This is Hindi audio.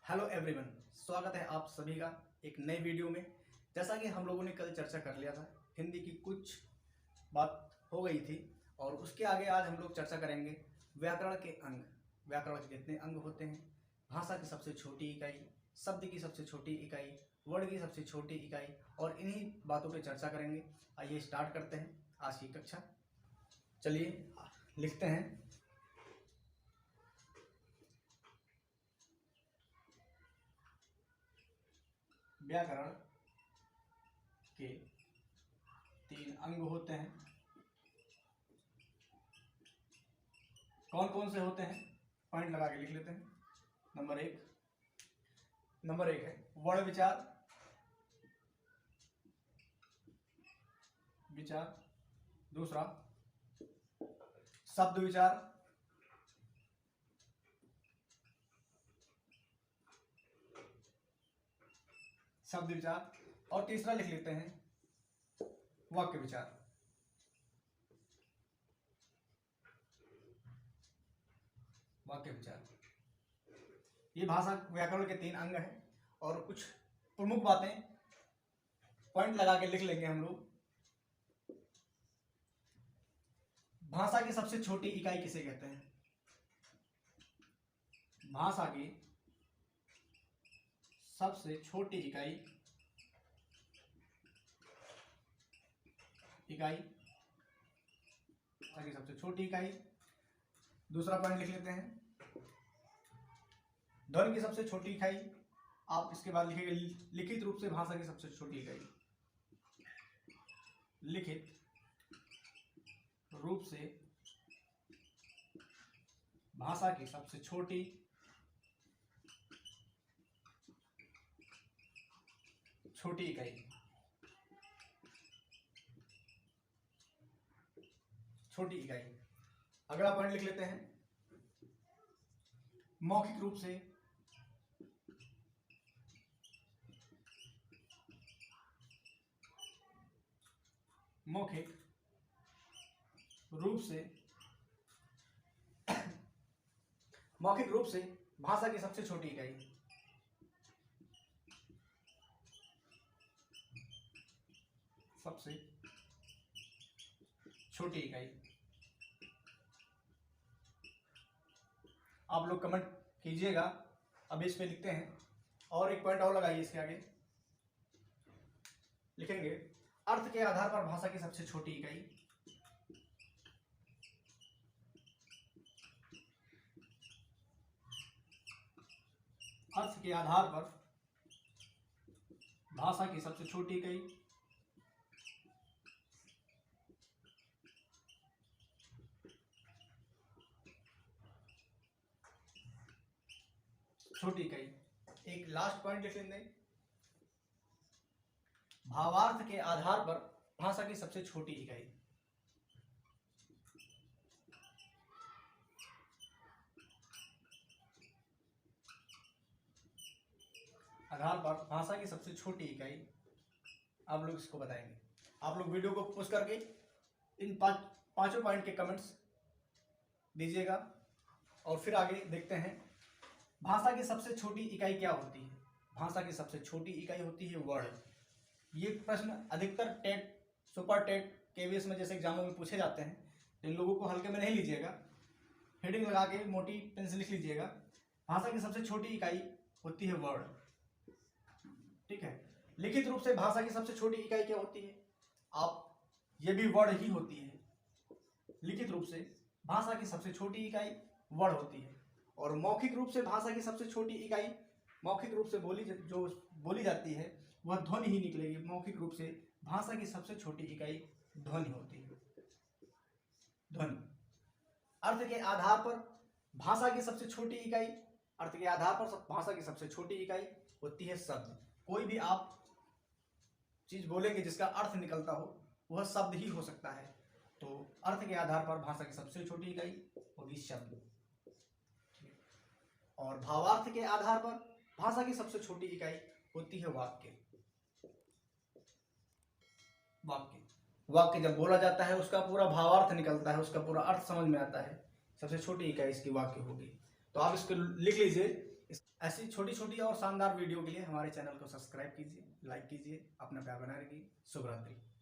हेलो एवरीवन, स्वागत है आप सभी का एक नए वीडियो में। जैसा कि हम लोगों ने कल चर्चा कर लिया था, हिंदी की कुछ बात हो गई थी और उसके आगे आज हम लोग चर्चा करेंगे व्याकरण के अंग। व्याकरण के कितने अंग होते हैं, भाषा की सबसे छोटी इकाई, शब्द की सबसे छोटी इकाई, वर्ड की सबसे छोटी इकाई और इन्हीं बातों पर चर्चा करेंगे। आइए स्टार्ट करते हैं आज की कक्षा। चलिए लिखते हैं। व्याकरण के 3 अंग होते हैं। कौन कौन से होते हैं, पॉइंट लगा के लिख लेते हैं। नंबर एक है वर्ण विचार। दूसरा शब्द विचार। और तीसरा लिख लेते हैं वाक्य विचार। ये भाषा व्याकरण के 3 अंग हैं और कुछ प्रमुख बातें पॉइंट लगा के लिख लेंगे हम लोग। भाषा की सबसे छोटी इकाई किसे कहते हैं? भाषा की सबसे छोटी इकाई दूसरा पॉइंट लिख लेते हैं ध्वनि की सबसे छोटी इकाई। आप इसके बाद लिखेंगे लिखित रूप से भाषा की सबसे छोटी इकाई। लिखित रूप से भाषा की सबसे छोटी इकाई। अगला पॉइंट लिख लेते हैं मौखिक रूप से भाषा की सबसे छोटी इकाई। आप लोग कमेंट कीजिएगा। अब इस पे लिखते हैं और एक पॉइंट और लगाइए। इसके आगे लिखेंगे अर्थ के आधार पर भाषा की सबसे छोटी इकाई। अर्थ के आधार पर भाषा की सबसे छोटी इकाई। एक लास्ट पॉइंट लिख लेंगे भावार्थ के आधार पर भाषा की सबसे छोटी इकाई। आधार पर भाषा की सबसे छोटी इकाई आप लोग इसको बताएंगे। आप लोग वीडियो को पोस्ट करके इन पांचों पॉइंट के कमेंट्स दीजिएगा और फिर आगे देखते हैं भाषा की सबसे छोटी इकाई क्या होती है। भाषा की सबसे छोटी इकाई होती है वर्ड। ये प्रश्न अधिकतर टेट, सुपर टेट, केवीएस में जैसे एग्जामों में पूछे जाते हैं, तो इन लोगों को हल्के में नहीं लीजिएगा। हेडिंग लगा के मोटी पेन से लिख लीजिएगा। भाषा की सबसे छोटी इकाई होती है वर्ड। ठीक है। लिखित रूप से भाषा की सबसे छोटी इकाई क्या होती है? ये भी वर्ड ही होती है। लिखित रूप से भाषा की सबसे छोटी इकाई वर्ड होती है और मौखिक रूप से भाषा की सबसे छोटी इकाई, मौखिक रूप से बोली जाती है वह ध्वनि ही निकलेगी। मौखिक रूप से भाषा की सबसे छोटी इकाई ध्वनि होती है। ध्वनि। अर्थ के आधार पर भाषा की सबसे छोटी इकाई होती है शब्द। कोई भी आप चीज बोलेंगे जिसका अर्थ निकलता हो वह शब्द ही हो सकता है। तो अर्थ के आधार पर भाषा की सबसे छोटी इकाई होगी शब्द। और भावार्थ के आधार पर भाषा की सबसे छोटी इकाई होती है वाक्य। वाक्य जब बोला जाता है उसका पूरा भावार्थ निकलता है, उसका पूरा अर्थ समझ में आता है, सबसे छोटी इकाई इसकी वाक्य होगी। तो आप इसको लिख लीजिए ऐसी छोटी छोटी और शानदार वीडियो के लिए हमारे चैनल को सब्सक्राइब कीजिए, लाइक कीजिए, अपना प्यार बनाए रखिए। शुभ रात्रि।